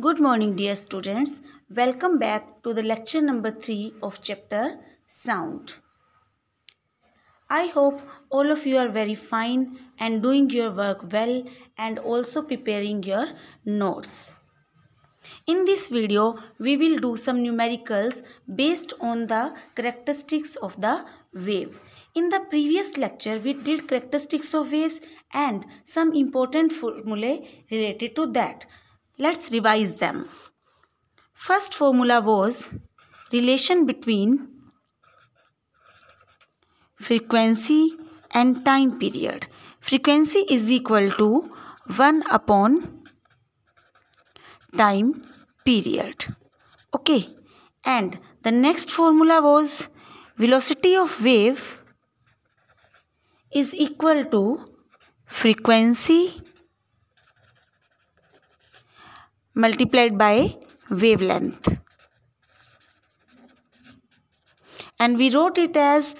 Good morning, dear students. Welcome back to the lecture number 3 of chapter Sound. I hope all of you are very fine and doing your work well and also preparing your notes. In this video, we will do some numericals based on the characteristics of the wave. In the previous lecture, we did characteristics of waves and some important formulae related to that. Let's revise them. First formula was relation between frequency and time period. Frequency is equal to 1 upon time period. Okay. And the next formula was velocity of wave is equal to frequency multiplied by wavelength. And we wrote it as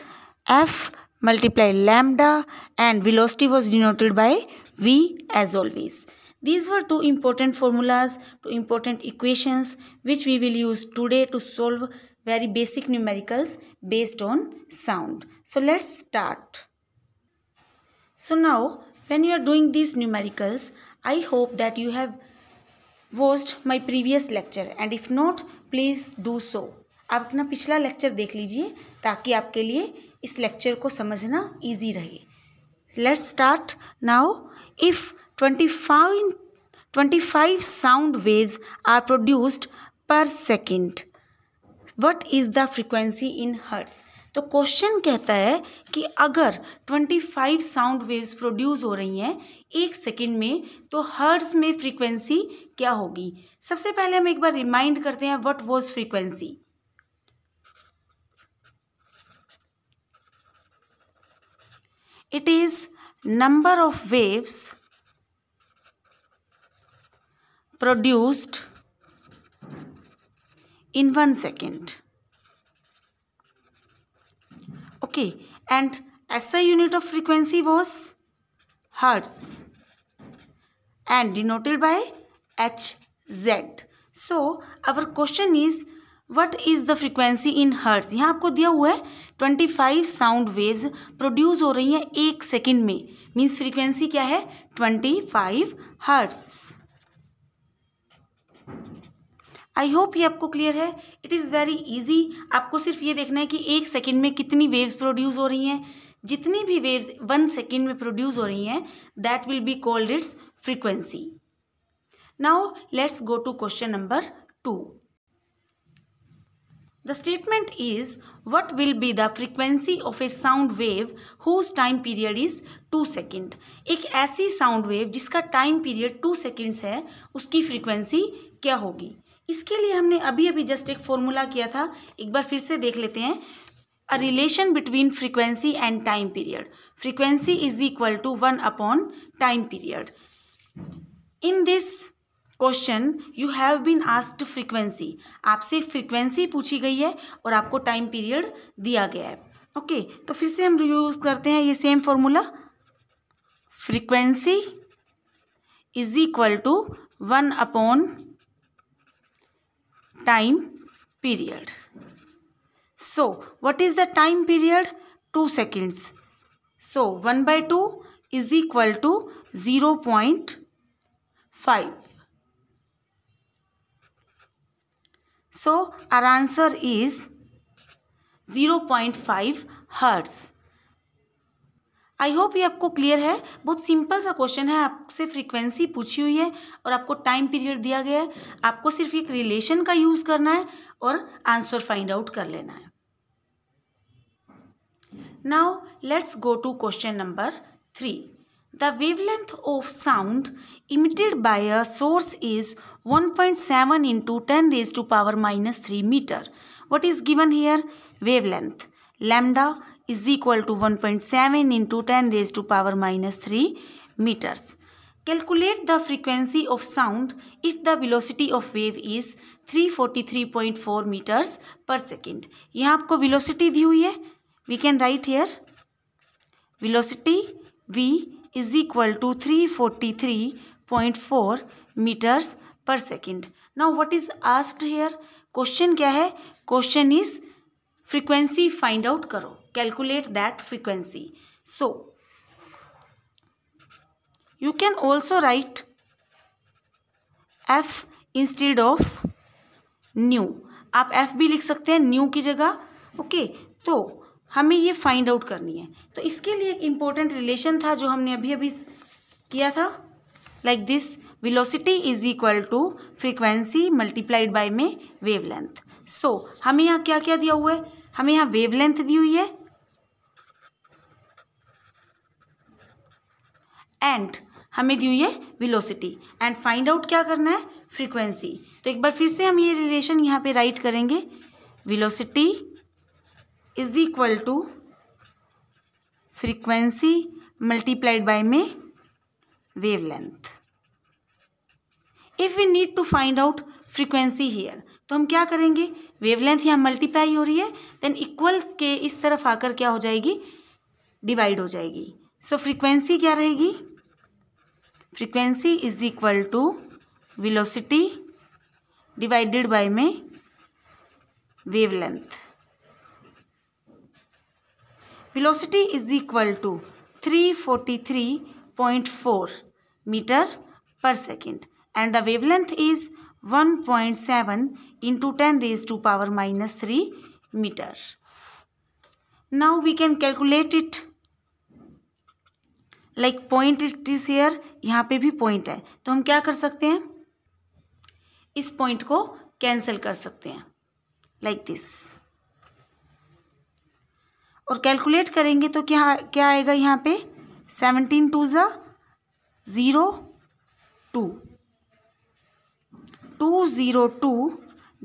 F multiplied lambda and velocity was denoted by V as always. These were two important formulas, two important equations which we will use today to solve very basic numericals based on sound. So let's start. So now when you are doing these numericals, I hope that you have watched my previous lecture and if not, please do so. आप अपना पिछला lecture देख लीजिए ताकि आपके लिए इस lecture को समझना इजी रहे. Let's start now. If 25 sound waves are produced per second, what is the frequency in hertz. तो क्वेश्चन कहता है कि अगर 25 साउंड वेव्स प्रोड्यूस हो रही हैं एक सेकेंड में तो हर्ट्ज में फ्रीक्वेंसी क्या होगी. सबसे पहले हम एक बार रिमाइंड करते हैं what was frequency. It is number of waves produced in 1 second. Okay, and SI unit of frequency was hertz and denoted by Hz. So our question is what is the frequency in hertz. यहाँ आपको दिया हुआ है 25 sound waves produce हो रही हैं एक second में, मीन्स फ्रीक्वेंसी क्या है 25 हर्ट्ज. आई होप ये आपको क्लियर है. It is very easy. आपको सिर्फ ये देखना है कि एक सेकेंड में कितनी वेव्स प्रोड्यूस हो रही हैं. जितनी भी वेव्स 1 सेकेंड में प्रोड्यूस हो रही हैं that will be called its frequency. Now let's go to question number 2. The statement is what will be the frequency of a sound wave whose time period is 2 second. एक ऐसी sound wave जिसका time period 2 seconds है उसकी frequency क्या होगी. इसके लिए हमने अभी जस्ट एक फॉर्मूला किया था, एक बार फिर से देख लेते हैं. A relation between frequency and time period. Frequency is equal to 1 upon time period. In this question you have been asked frequency. आपसे फ्रीक्वेंसी पूछी गई है और आपको टाइम पीरियड दिया गया है. ओके, तो फिर से हम यूज करते हैं ये same formula. Frequency is equal to 1 upon time period. So what is the time period 2 seconds. So 1/2 is equal to 0.5. So our answer is 0.5 hertz. I hope ये आपको क्लियर है. बहुत सिंपल सा क्वेश्चन है. आपसे फ्रीक्वेंसी पूछी हुई है और आपको टाइम पीरियड दिया गया है. आपको सिर्फ एक रिलेशन का यूज करना है और आंसर फाइंड आउट कर लेना है. Now let's go to question number 3. The wavelength of sound emitted by a source is 1.7 into 10 raised to power minus 3 meter. What is given here? Wavelength. Lambda is equal to 1.7 into 10 raised to power minus 3 meters. Calculate the frequency of sound if the velocity of wave is 343.4 meters per second. यहाँ आपको velocity दी हुई है. We can write here velocity V is equal to 343.4 meters per second. Now what is asked here? Question क्या है? Question is frequency find out करो, calculate that frequency. So you can also write f instead of new. आप f भी लिख सकते हैं new की जगह. ओके, तो हमें ये फाइंड आउट करनी है. तो इसके लिए एक इम्पोर्टेंट रिलेशन था जो हमने अभी अभी किया था, like this, velocity is equal to frequency multiplied by में वेवलेंथ. सो हमें यहाँ क्या क्या दिया हुआ है? हमें यहाँ वेवलेंथ दी हुई है एंड हमें दी हुई है वेलोसिटी, एंड फाइंड आउट क्या करना है? फ्रीक्वेंसी. तो एक बार फिर से हम ये रिलेशन यहाँ पे राइट करेंगे. Velocity is equal to frequency multiplied by में wavelength. If we need to find out frequency here, तो हम क्या करेंगे? वेवलेंथ यहाँ मल्टीप्लाई हो रही है, देन इक्वल के इस तरफ आकर क्या हो जाएगी? डिवाइड हो जाएगी. सो फ्रीक्वेंसी क्या रहेगी? Frequency is equal to velocity divided by में wavelength. Velocity is equal to 343.4 metre per second and the wavelength is 1.7 into 10 raised to power minus 3 meter. Now we can calculate it like point it is here. यहाँ पे भी point है, तो हम क्या कर सकते हैं? इस point को कैंसिल कर सकते हैं like this. और कैलकुलेट करेंगे तो क्या क्या आएगा यहाँ पे? 17 2 ज़ा 0 2 202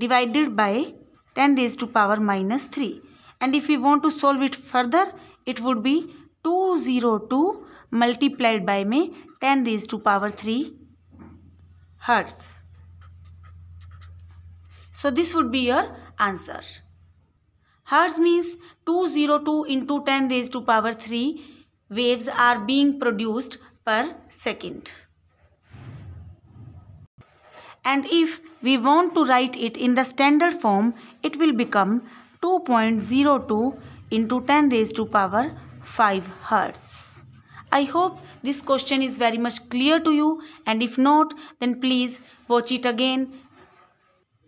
divided by 10 raised to power minus 3, and if we want to solve it further it would be 202 multiplied by में 10 raised to power 3 hertz. So this would be your answer. Hertz means 202 into 10 raised to power 3 waves are being produced per second. And if we want to write it in the standard form, it will become 2.02 into 10 raised to power 5 hertz. I hope this question is very much clear to you, and if not, then please watch it again.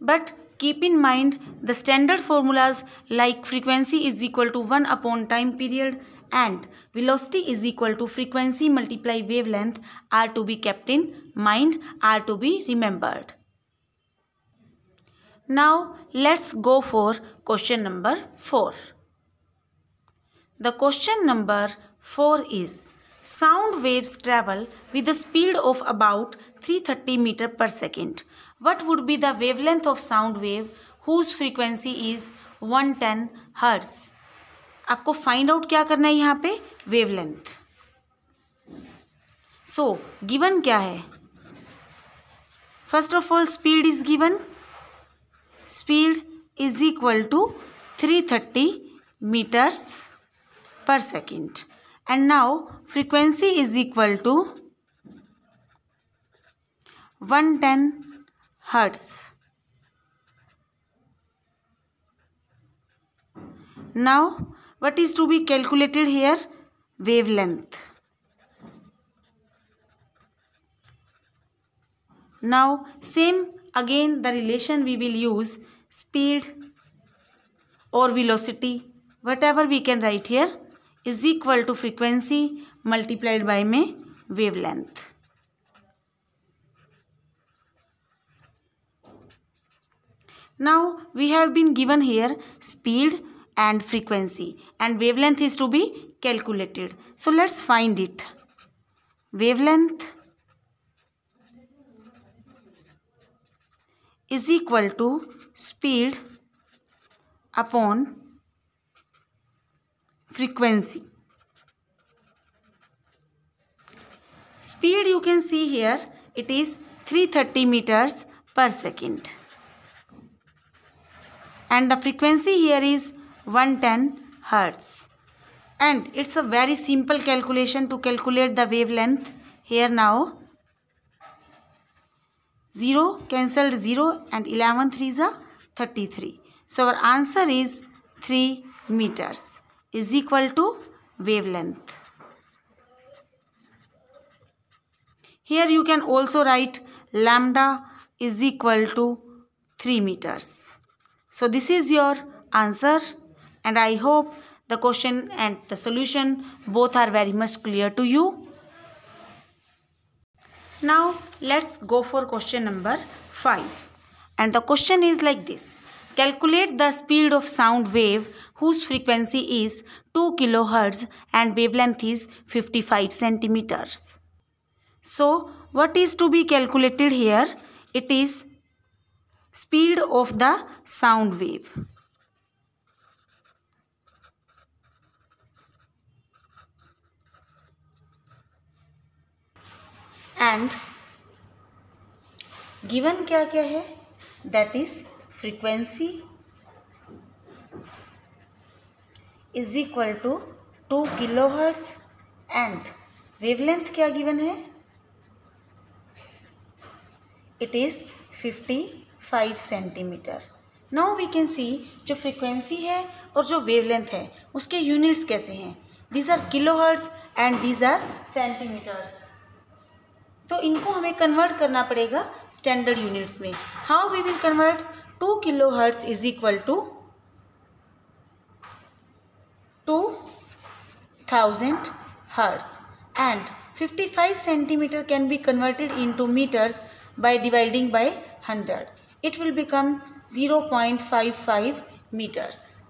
But keep in mind the standard formulas like frequency is equal to 1 upon time period and velocity is equal to frequency multiply wavelength are to be kept in mind, are to be remembered. Now let's go for question number 4. The question number 4 is, sound waves travel with a speed of about 330 meter per second. What would be the wavelength of sound wave whose frequency is 110 hertz? आपको find out क्या करना है यहाँ पे? Wavelength. सो given क्या है? First of all speed is given. Speed is equal to 330 meters per second, and now frequency is equal to 110 hertz. Now what is to be calculated here? Wavelength. Now same again the relation we will use, speed or velocity, whatever we can write here, is equal to frequency multiplied by में wavelength. Now we have been given here speed and frequency, and wavelength is to be calculated. So let's find it. Wavelength is equal to speed upon frequency. Speed you can see here, it is 330 meters per second, and the frequency here is 110 hertz, and it's a very simple calculation to calculate the wavelength here. Now 0 cancelled 0 and 11 3s are 33. So our answer is 3 meters is equal to wavelength. Here you can also write lambda is equal to 3 meters. So this is your answer, and I hope the question and the solution both are very much clear to you. Now let's go for question number 5. And the question is like this. Calculate the speed of sound wave whose frequency is 2 kilohertz and wavelength is 55 centimeters. So what is to be calculated here? It is speed of the sound wave. And given क्या क्या है? That is frequency is equal to 2 kilohertz and wavelength क्या given है? It is 55 centimeter. Now we can see जो frequency है और जो wavelength है उसके units कैसे हैं? These are kilohertz and these are centimeters. तो इनको हमें कन्वर्ट करना पड़ेगा स्टैंडर्ड यूनिट्स में. How we will convert? 2 kilohertz is equal to 2000 hertz and 55 centimeter can be converted into meters by dividing by 100. It will become 0.55 meters.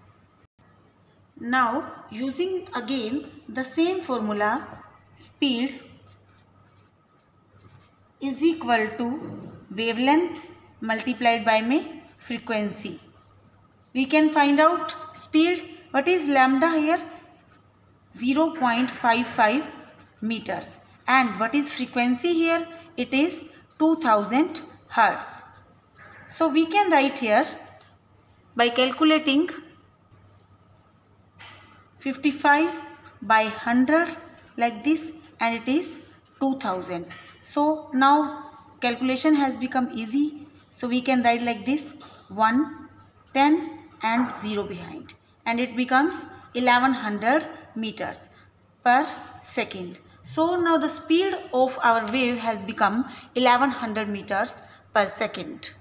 Now using again the same formula, speed is equal to wavelength multiplied by frequency. We can find out speed. What is lambda here? 0.55 meters. And what is frequency here? It is 2000 hertz. So we can write here by calculating 55 by 100 like this, and it is 2000. So now calculation has become easy. So we can write like this: 1, 10 and 0 behind, and it becomes 1100 meters per second. So now the speed of our wave has become 1100 meters per second.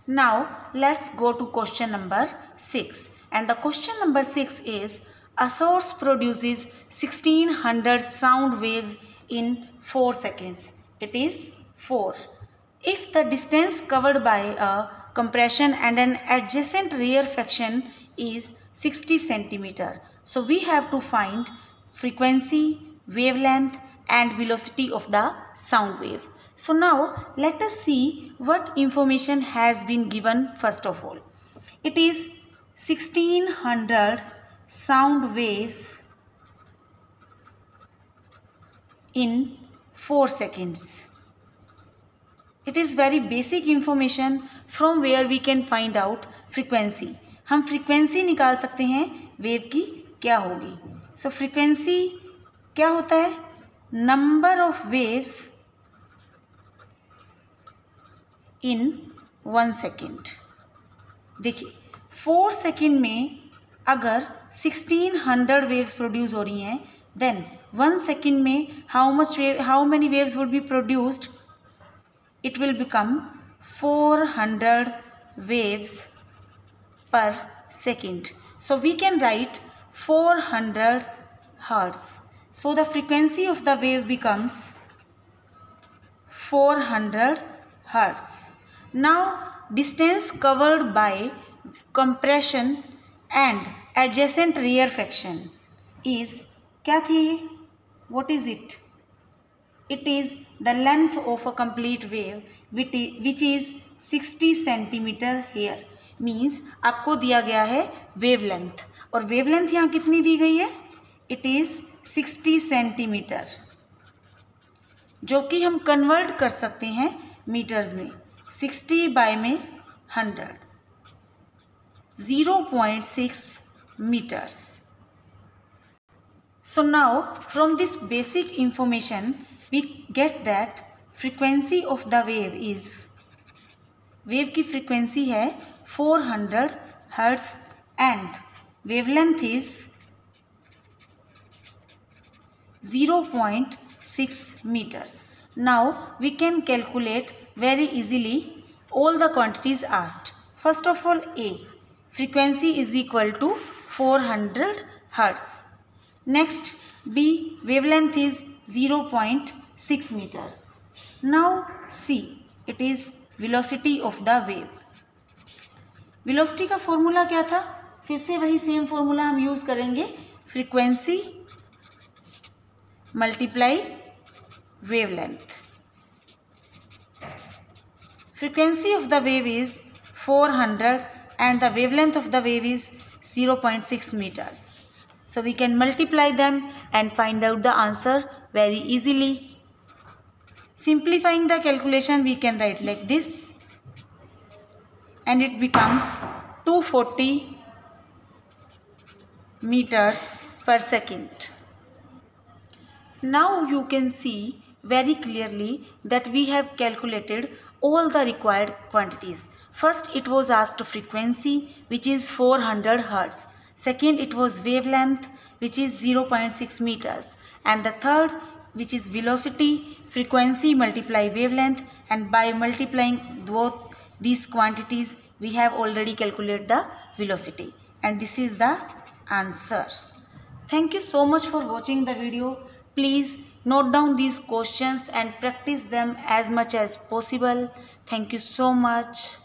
Now let's go to question number 6. And the question number 6 is: a source produces 1600 sound waves in 4 seconds. It is 4. If the distance covered by a compression and an adjacent rarefaction is 60 centimeter. So we have to find frequency, wavelength and velocity of the sound wave. So now let us see what information has been given first of all. It is 1600 sound waves in 4 seconds. It is very basic information from where we can find out frequency. हम frequency निकाल सकते हैं wave की क्या होगी. So frequency क्या होता है? Number of waves in 1 second. देखिए 4 सेकेंड में अगर 1600 waves produce हो रही हैं, then 1 second में how many waves would be produced? It will become 400 waves per second. So we can write 400 hertz. So the frequency of the wave becomes 400 hertz. Now distance covered by compression and adjacent rarefaction is क्या थी? What is it? It is the length of a complete wave which is 60 centimeter here. Means आपको दिया गया है wave length, और wave length यहाँ कितनी दी गई है? It is 60 centimeter, जो कि हम convert कर सकते हैं meters में. 60 by 100, 0.6 meters. So now from this basic information we get that frequency of the wave is, wave की frequency है 400 hertz and wavelength is 0.6 meters. Now we can calculate very easily all the quantities asked. First of all, A, frequency is equal to 400 hertz. Next, B, wavelength is 0.6 meters. Now C, it is velocity of the wave. Velocity का formula क्या था? फिर से वही same formula हम use करेंगे, frequency multiply wavelength. Frequency of the wave is 400 and the wavelength of the wave is 0.6 meters. So we can multiply them and find out the answer very easily. Simplifying the calculation, we can write like this and it becomes 240 meters per second. Now you can see very clearly that we have calculated all the required quantities. First, it was asked frequency, which is 400 hertz. Second, it was wavelength, which is 0.6 meters. And the third, which is velocity, frequency multiply wavelength. And by multiplying both these quantities, we have already calculated the velocity. And this is the answer. Thank you so much for watching the video. Please note down these questions and practice them as much as possible. Thank you so much.